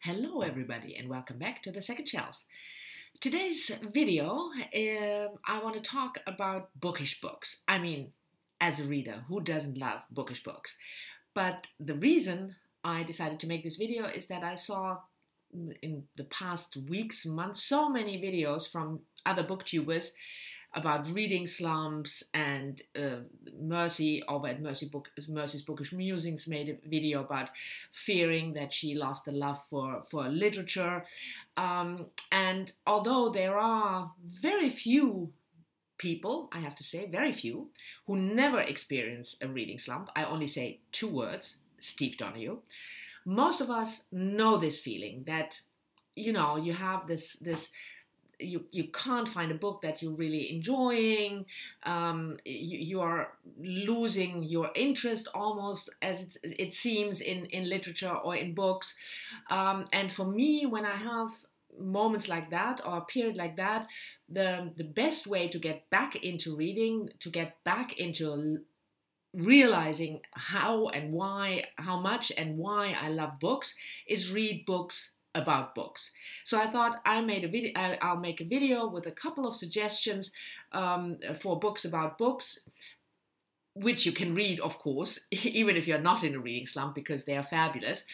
Hello everybody and welcome back to the second shelf. Today's video, I want to talk about bookish books. I mean, as a reader, who doesn't love bookish books? But the reason I decided to make this video is that I saw in the past weeks, months, so many videos from other booktubers about reading slumps, and Mercy over at Mercy's Bookish Musings made a video about fearing that she lost the love for literature. And although there are very few people, I have to say, very few, who never experience a reading slump, I only say two words, Steve Donahue. Most of us know this feeling that, you know, you have this you can't find a book that you're really enjoying. You are losing your interest almost, as it seems, in literature or in books. And for me, when I have moments like that or a period like that, the best way to get back into reading, to get back into realizing how much and why I love books, is read books about books. So I thought I'll make a video with a couple of suggestions for books about books, which you can read, of course, even if you're not in a reading slump, because they are fabulous,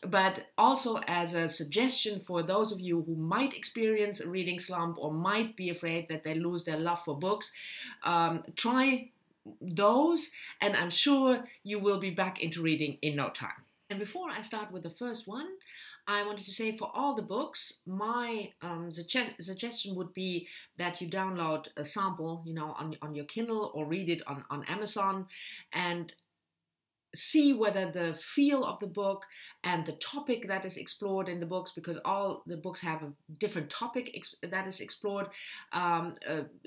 but also as a suggestion for those of you who might experience a reading slump or might be afraid that they lose their love for books. Try those, and I'm sure you will be back into reading in no time. And before I start with the first one, I wanted to say, for all the books, my suggestion would be that you download a sample, you know, on your Kindle, or read it on Amazon, and see whether the feel of the book and the topic that is explored in the books, because all the books have a different topic that is explored,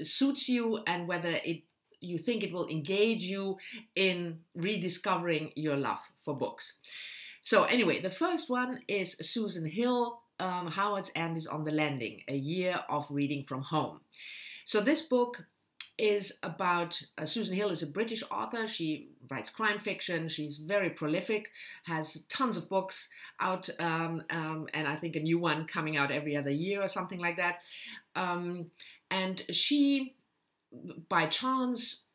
suits you, and whether you think it will engage you in rediscovering your love for books. So anyway, the first one is Susan Hill, Howard's End is on the Landing, a year of reading from home. So this book is about, Susan Hill is a British author. She writes crime fiction. She's very prolific, has tons of books out, and I think a new one coming out every other year or something like that. And she, by chance,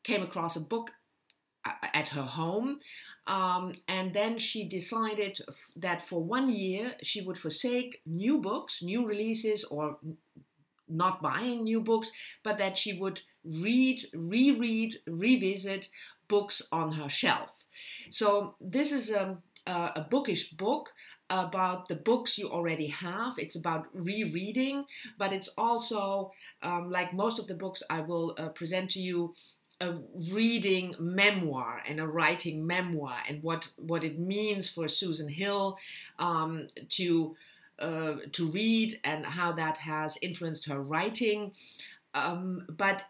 came across a book at her home, and then she decided that for 1 year she would forsake new books, new releases, or not buying new books, but that she would reread, revisit books on her shelf. So this is a bookish book about the books you already have. It's about rereading, but it's also, like most of the books I will present to you, a reading memoir and a writing memoir, and what it means for Susan Hill to read, and how that has influenced her writing. But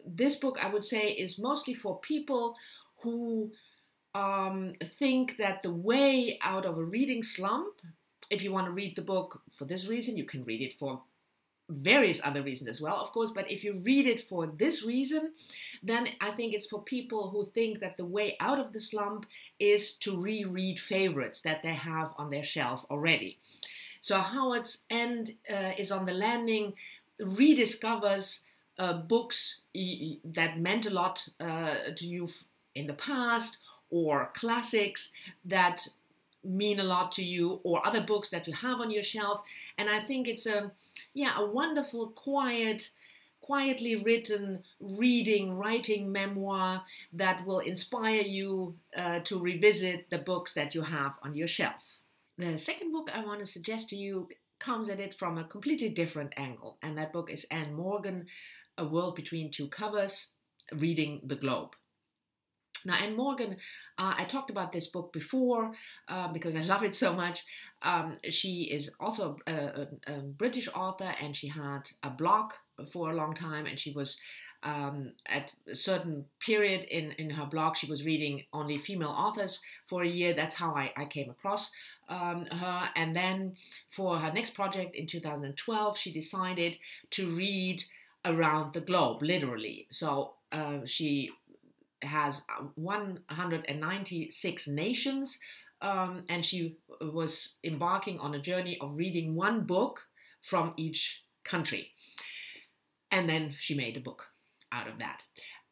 this book, I would say, is mostly for people who think that the way out of a reading slump, if you want to read the book for this reason, you can read it for various other reasons as well, of course, but if you read it for this reason, then I think it's for people who think that the way out of the slump is to reread favorites that they have on their shelf already. So Howard's End is on the Landing rediscovers books that meant a lot to you in the past, or classics that mean a lot to you, or other books that you have on your shelf. And I think it's a wonderful, quietly written writing memoir that will inspire you to revisit the books that you have on your shelf. The second book I want to suggest to you comes at it from a completely different angle, and that book is Anne Morgan, A World Between Two Covers, Reading the Globe. Now, Anne Morgan, I talked about this book before because I love it so much. She is also a British author, and she had a blog for a long time, and she was, at a certain period in her blog, she was reading only female authors for a year. That's how I came across her. And then for her next project in 2012, she decided to read around the globe, literally. So she has 196 nations and she was embarking on a journey of reading one book from each country. And then she made a book out of that.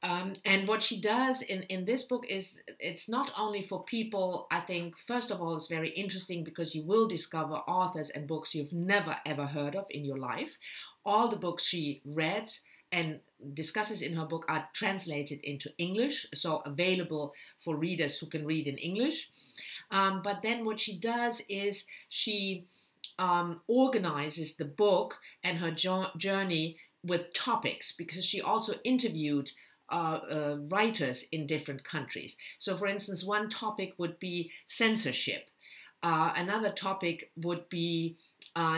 And what she does in this book is, it's not only for people, I think, first of all, it's very interesting because you will discover authors and books you've never ever heard of in your life. All the books she read and discusses in her book are translated into English, so available for readers who can read in English. But then what she does is she organizes the book and her journey with topics, because she also interviewed writers in different countries. So, for instance, one topic would be censorship. Another topic would be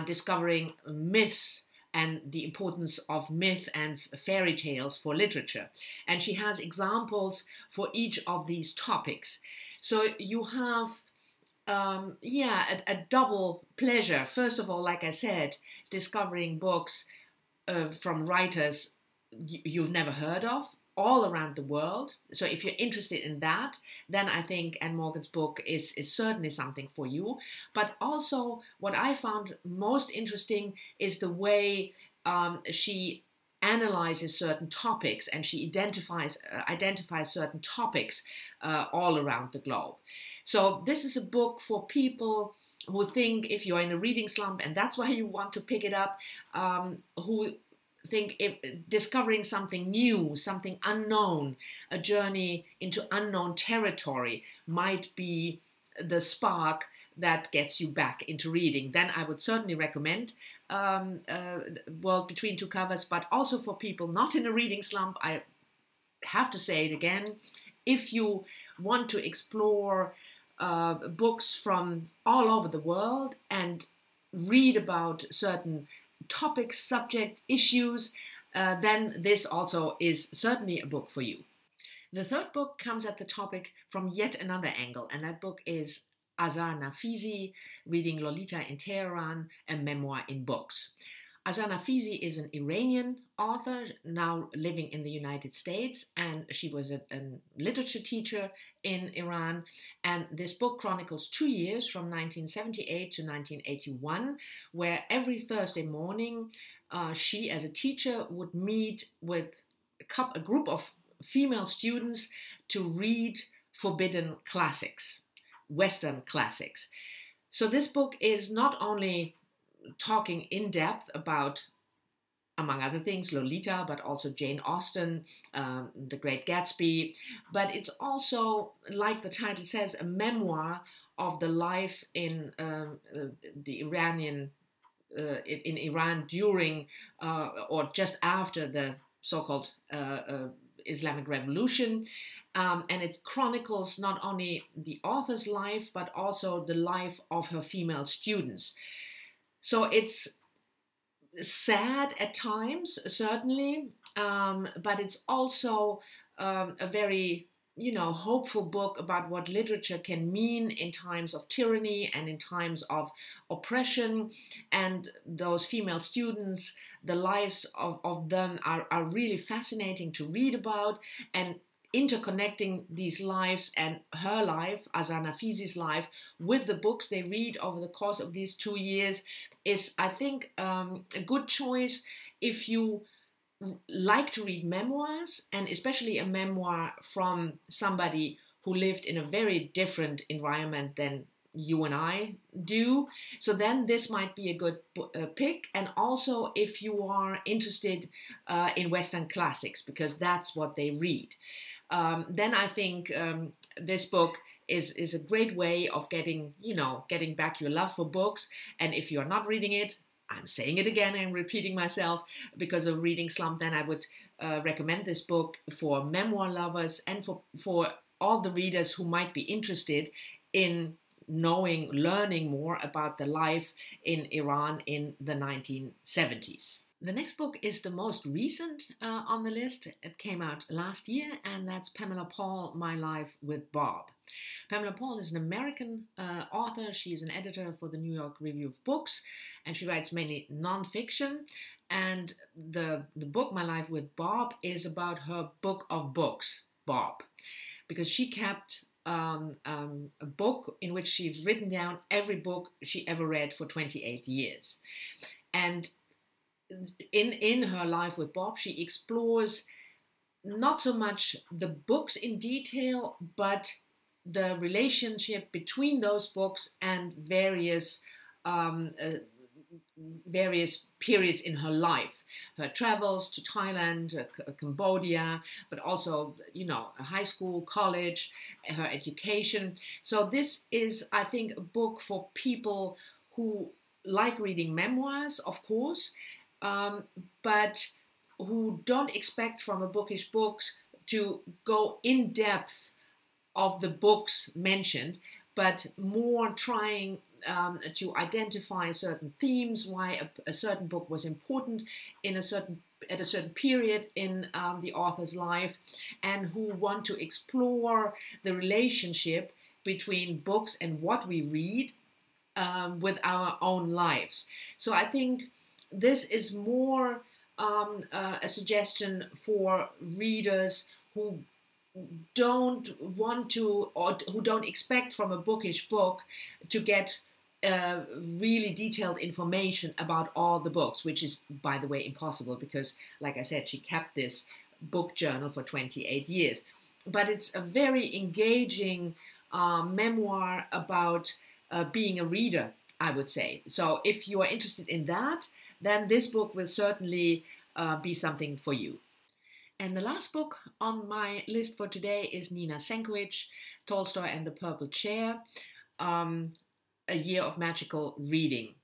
discovering myths and the importance of myth and fairy tales for literature. And she has examples for each of these topics. So you have a double pleasure. First of all, like I said, discovering books from writers you've never heard of all around the world. So if you're interested in that, then I think Anne Morgan's book is certainly something for you. But also what I found most interesting is the way she analyzes certain topics, and she identifies certain topics all around the globe. So this is a book for people who think, if you're in a reading slump, and that's why you want to pick it up, who think if discovering something new, something unknown, a journey into unknown territory might be the spark that gets you back into reading, then I would certainly recommend World Between Two Covers. But also for people not in a reading slump, I have to say it again, if you want to explore books from all over the world and read about certain topics, subjects, issues, then this also is certainly a book for you. The third book comes at the topic from yet another angle, and that book is Azar Nafisi, Reading Lolita in Teheran, a Memoir in Books. Azar Nafisi is an Iranian author now living in the United States, and she was a literature teacher in Iran. And this book chronicles 2 years from 1978 to 1981, where every Thursday morning she, as a teacher, would meet with a group of female students to read forbidden classics, Western classics. So this book is not only talking in depth about, among other things, Lolita, but also Jane Austen, The Great Gatsby. But it's also, like the title says, a memoir of the life in in Iran during or just after the so-called Islamic Revolution. And it chronicles not only the author's life, but also the life of her female students. So it's sad at times, certainly, but it's also a very, hopeful book about what literature can mean in times of tyranny and in times of oppression. And those female students, the lives of them are really fascinating to read about, and interconnecting these lives and her life, Azar Nafisi's life, with the books they read over the course of these 2 years is, I think, a good choice if you like to read memoirs, and especially a memoir from somebody who lived in a very different environment than you and I do. So then this might be a good pick. And also if you are interested in Western classics, because that's what they read. Then I think this book is a great way of getting back your love for books. And if you're not reading it, I'm saying it again, I'm repeating myself because of reading slump, then I would recommend this book for memoir lovers and for all the readers who might be interested in learning more about the life in Iran in the 1970s. The next book is the most recent on the list. It came out last year, and that's Pamela Paul, My Life with Bob. Pamela Paul is an American author. She is an editor for the New York Review of Books, and she writes mainly nonfiction. And the book, My Life with Bob, is about her book of books, Bob, because she kept a book in which she's written down every book she ever read for 28 years. And in her life with Bob, she explores not so much the books in detail, but the relationship between those books and various periods in her life, her travels to Thailand, Cambodia, but also, you know, high school, college, her education. So this is, I think, a book for people who like reading memoirs, of course, but who don't expect from a Bookish Books to go in depth of the books mentioned, but more trying to identify certain themes, why a certain book was important at a certain period in the author's life, and who want to explore the relationship between books and what we read with our own lives. So I think this is more a suggestion for readers who don't want to, or who don't expect from a bookish book to get really detailed information about all the books, which is, by the way, impossible because, like I said, she kept this book journal for 28 years. But it's a very engaging memoir about being a reader, I would say. So if you are interested in that, then this book will certainly be something for you. And the last book on my list for today is Nina Sankovitch, Tolstoy and the Purple Chair, A Year of Magical Reading.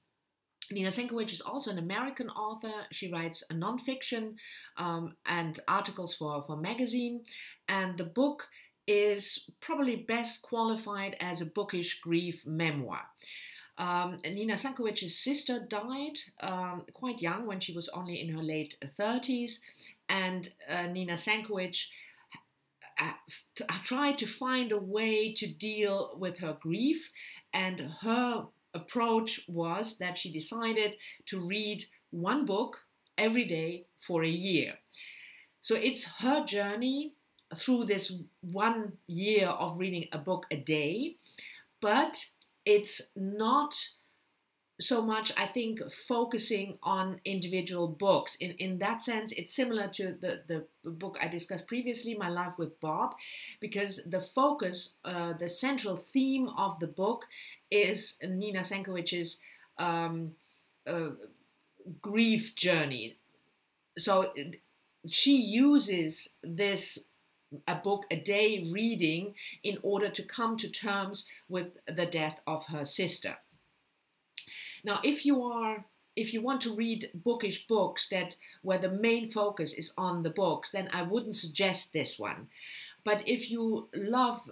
Nina Sankovitch is also an American author. She writes a nonfiction and articles for magazine. And the book is probably best qualified as a bookish grief memoir. Nina Sankovich's sister died quite young, when she was only in her late 30s, and Nina Sankovitch tried to find a way to deal with her grief, and her approach was that she decided to read one book every day for a year. So it's her journey through this 1 year of reading a book a day, but it's not so much, I think, focusing on individual books. In that sense, it's similar to the book I discussed previously, My Life with Bob, because the focus, the central theme of the book is Nina Sankovich's grief journey. So she uses this a book a day reading in order to come to terms with the death of her sister. Now, if you want to read bookish books where the main focus is on the books, then I wouldn't suggest this one. But if you love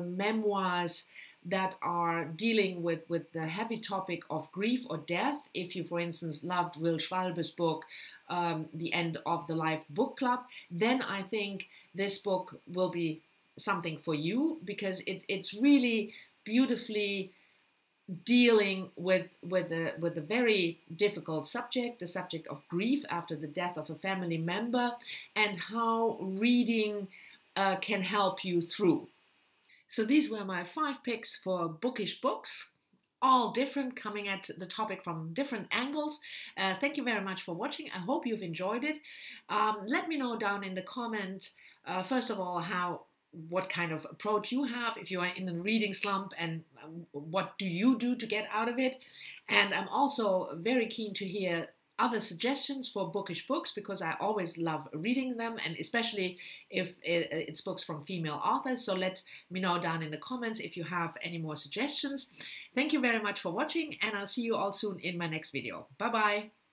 memoirs that are dealing with the heavy topic of grief or death, if you, for instance, loved Will Schwalbe's book, The End of the Life Book Club, then I think this book will be something for you, because it's really beautifully dealing with a very difficult subject, the subject of grief after the death of a family member, and how reading can help you through. So these were my 5 picks for bookish books, all different, coming at the topic from different angles. Thank you very much for watching. I hope you've enjoyed it. Let me know down in the comments, first of all, what kind of approach you have, if you are in a reading slump, and what do you do to get out of it. And I'm also very keen to hear other suggestions for bookish books, because I always love reading them, and especially if it's books from female authors. So let me know down in the comments if you have any more suggestions. Thank you very much for watching, and I'll see you all soon in my next video. Bye bye.